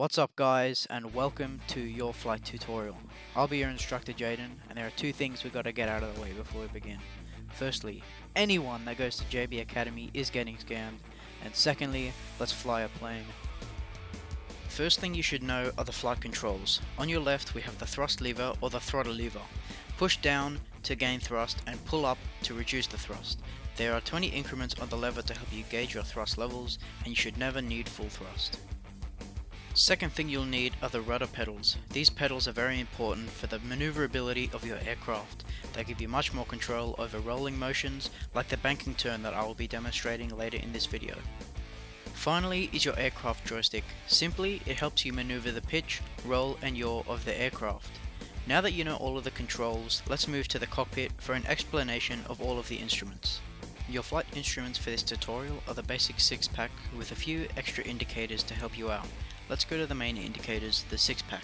What's up guys, and welcome to your flight tutorial. I'll be your instructor Jayden, and there are two things we've got to get out of the way before we begin. Firstly, anyone that goes to JB Academy is getting scammed, and secondly, let's fly a plane. First thing you should know are the flight controls. On your left we have the thrust lever or the throttle lever. Push down to gain thrust and pull up to reduce the thrust. There are 20 increments on the lever to help you gauge your thrust levels, and you should never need full thrust. Second thing you'll need are the rudder pedals. These pedals are very important for the maneuverability of your aircraft. They give you much more control over rolling motions like the banking turn that I will be demonstrating later in this video. Finally is your aircraft joystick. Simply, it helps you maneuver the pitch, roll and yaw of the aircraft. Now that you know all of the controls, let's move to the cockpit for an explanation of all of the instruments. Your flight instruments for this tutorial are the basic 6-pack with a few extra indicators to help you out. Let's go to the main indicators, the 6-pack.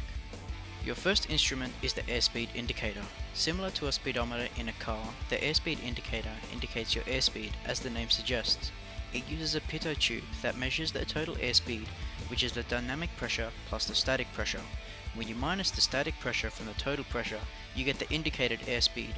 Your first instrument is the airspeed indicator. Similar to a speedometer in a car, the airspeed indicator indicates your airspeed as the name suggests. It uses a pitot tube that measures the total airspeed, which is the dynamic pressure plus the static pressure. When you minus the static pressure from the total pressure, you get the indicated airspeed.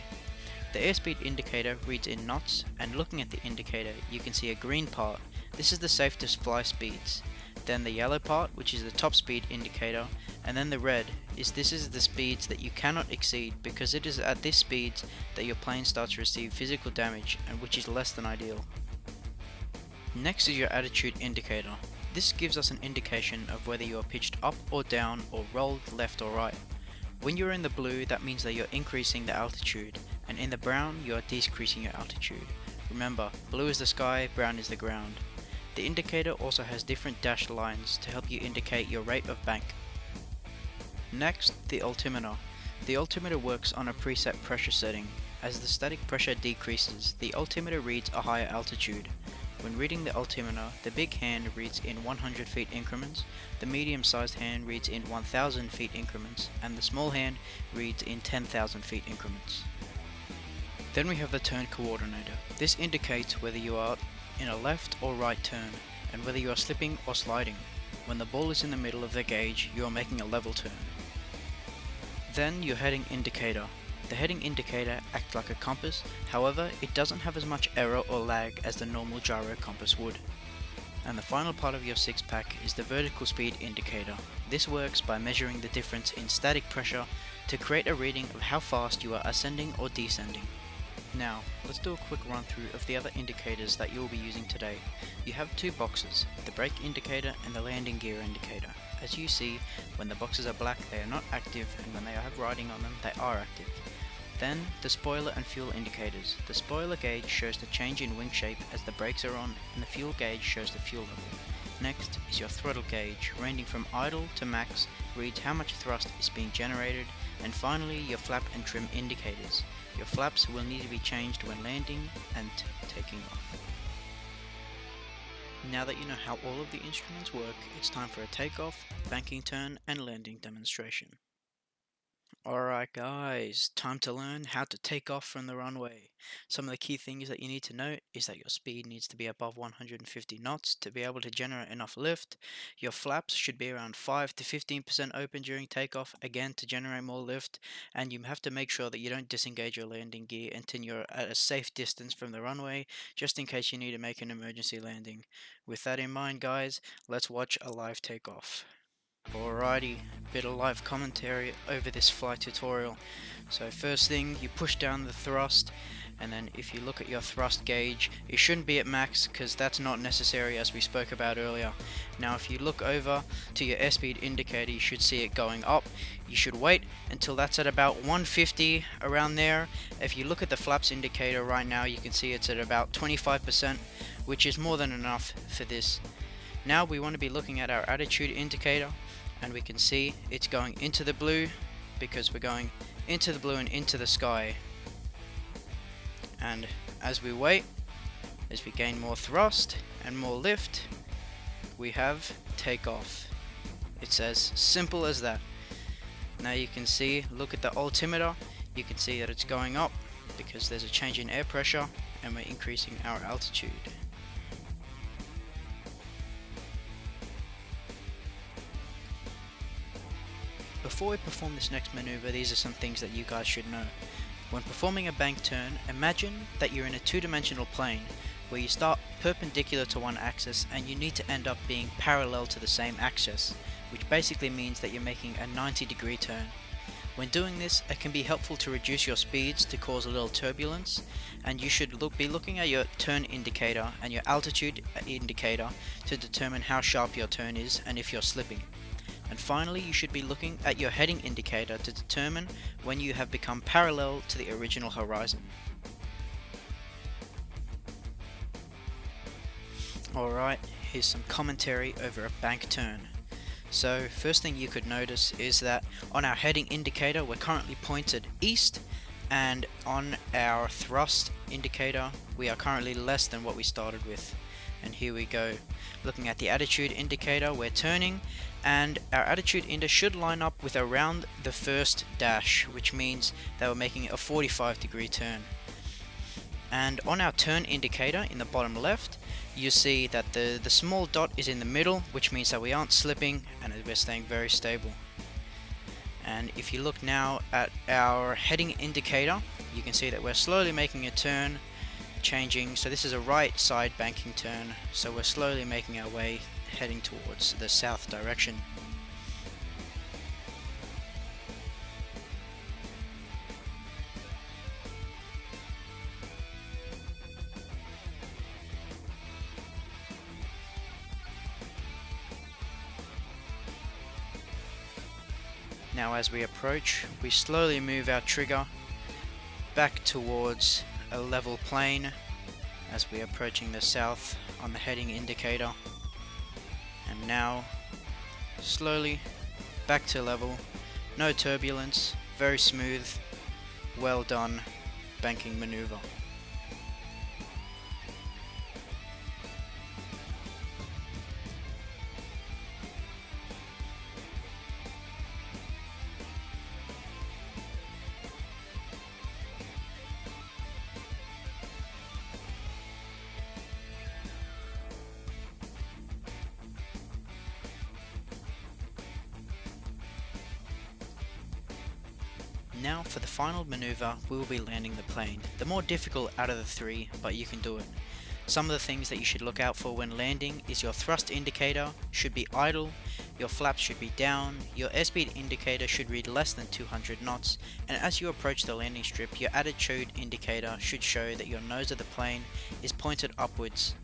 The airspeed indicator reads in knots, and looking at the indicator you can see a green part. This is the safe to fly speeds. Then the yellow part, which is the top speed indicator, and then the red is the speeds that you cannot exceed, because it is at this speeds that your plane starts to receive physical damage, and which is less than ideal. Next is your attitude indicator. This gives us an indication of whether you are pitched up or down or rolled left or right. When you're in the blue, that means that you're increasing the altitude, and in the brown you are decreasing your altitude. Remember, blue is the sky, brown is the ground. The indicator also has different dashed lines to help you indicate your rate of bank. Next, the altimeter. The altimeter works on a preset pressure setting. As the static pressure decreases, the altimeter reads a higher altitude. When reading the altimeter, the big hand reads in 100 feet increments, the medium-sized hand reads in 1000 feet increments, and the small hand reads in 10,000 feet increments. Then we have the turn coordinator. This indicates whether you are in a left or right turn, and whether you are slipping or sliding. When the ball is in the middle of the gauge, you are making a level turn. Then your heading indicator. The heading indicator acts like a compass, however it doesn't have as much error or lag as the normal gyro compass would. And the final part of your 6-pack is the vertical speed indicator. This works by measuring the difference in static pressure to create a reading of how fast you are ascending or descending. Now, let's do a quick run through of the other indicators that you will be using today. You have two boxes, the brake indicator and the landing gear indicator. As you see, when the boxes are black they are not active, and when they have writing on them they are active. Then, the spoiler and fuel indicators. The spoiler gauge shows the change in wing shape as the brakes are on, and the fuel gauge shows the fuel level. Next is your throttle gauge, ranging from idle to max, reads how much thrust is being generated, and finally your flap and trim indicators. Your flaps will need to be changed when landing and taking off. Now that you know how all of the instruments work, it's time for a takeoff, banking turn, and landing demonstration. Alright guys, time to learn how to take off from the runway. Some of the key things that you need to note is that your speed needs to be above 150 knots to be able to generate enough lift. Your flaps should be around 5 to 15% open during takeoff, again to generate more lift, and you have to make sure that you don't disengage your landing gear until you're at a safe distance from the runway, just in case you need to make an emergency landing. With that in mind guys, let's watch a live takeoff. Alrighty, bit of live commentary over this flight tutorial. So first thing, you push down the thrust, and then if you look at your thrust gauge, it shouldn't be at max because that's not necessary as we spoke about earlier. Now if you look over to your airspeed indicator, you should see it going up. You should wait until that's at about 150, around there. If you look at the flaps indicator right now, you can see it's at about 25%, which is more than enough for this. Now we want to be looking at our attitude indicator, and we can see it's going into the blue because we're going into the blue and into the sky. And as we wait, as we gain more thrust and more lift, we have takeoff. It's as simple as that. Now you can see, look at the altimeter, you can see that it's going up because there's a change in air pressure and we're increasing our altitude. Before we perform this next maneuver, these are some things that you guys should know. When performing a bank turn, imagine that you're in a two-dimensional plane where you start perpendicular to one axis and you need to end up being parallel to the same axis, which basically means that you're making a 90-degree turn. When doing this, it can be helpful to reduce your speeds to cause a little turbulence, and you should be looking at your turn indicator and your altitude indicator to determine how sharp your turn is and if you're slipping. And finally, you should be looking at your heading indicator to determine when you have become parallel to the original horizon. Alright, here's some commentary over a bank turn. So first thing you could notice is that on our heading indicator we're currently pointed east, and on our thrust indicator we are currently less than what we started with. And here we go, looking at the attitude indicator, we're turning, and our attitude indicator should line up with around the first dash, which means that we're making a 45-degree turn. And on our turn indicator in the bottom left, you see that the small dot is in the middle, which means that we aren't slipping and we're staying very stable. And if you look now at our heading indicator, you can see that we're slowly making a turn, changing. So this is a right side banking turn, so we're slowly making our way heading towards the south direction. Now as we approach, we slowly move our trigger back towards a level plane as we are approaching the south on the heading indicator. And now, slowly back to level, no turbulence, very smooth, well done banking maneuver. Now for the final maneuver, we will be landing the plane. The more difficult out of the three, but you can do it. Some of the things that you should look out for when landing is your thrust indicator should be idle, your flaps should be down, your airspeed indicator should read less than 200 knots, and as you approach the landing strip, your attitude indicator should show that your nose of the plane is pointed upwards.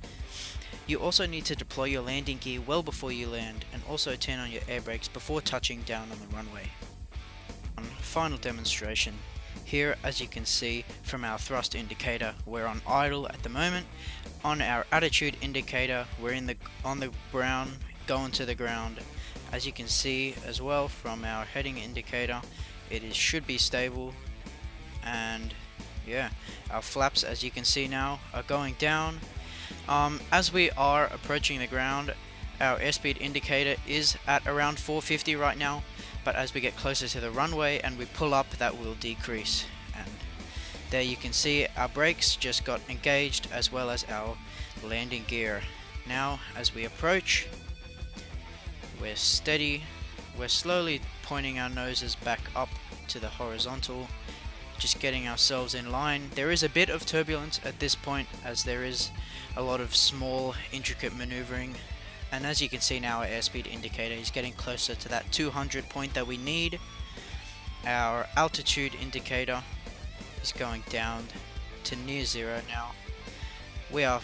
You also need to deploy your landing gear well before you land, and also turn on your air brakes before touching down on the runway. Final demonstration. Here, as you can see from our thrust indicator, we're on idle at the moment. On our attitude indicator, we're on the ground, going to the ground. As you can see as well from our heading indicator, should be stable. And yeah, our flaps, as you can see now, are going down. As we are approaching the ground, our airspeed indicator is at around 450 right now. But as we get closer to the runway and we pull up, that will decrease. And there you can see our brakes just got engaged, as well as our landing gear. Now as we approach, we're steady, we're slowly pointing our noses back up to the horizontal, just getting ourselves in line. There is a bit of turbulence at this point, as there is a lot of small intricate maneuvering. And as you can see now, our airspeed indicator is getting closer to that 200 point that we need. Our altitude indicator is going down to near zero now. We are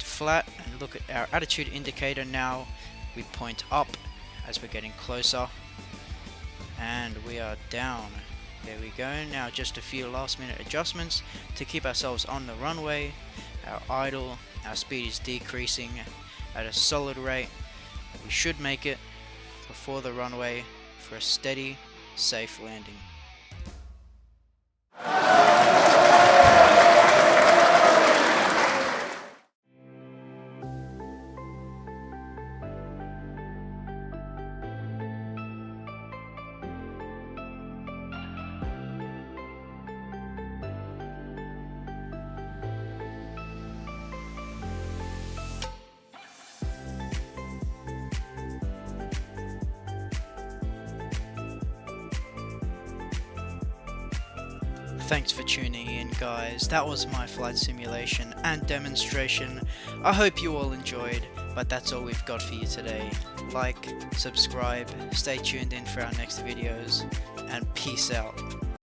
flat, and look at our attitude indicator now. We point up as we're getting closer, and we are down. There we go. Now just a few last minute adjustments to keep ourselves on the runway. Our idle, our speed is decreasing at a solid rate. We should make it before the runway for a steady, safe landing. Thanks for tuning in, guys. That was my flight simulation and demonstration. I hope you all enjoyed, but that's all we've got for you today. Like, subscribe, stay tuned in for our next videos, and peace out.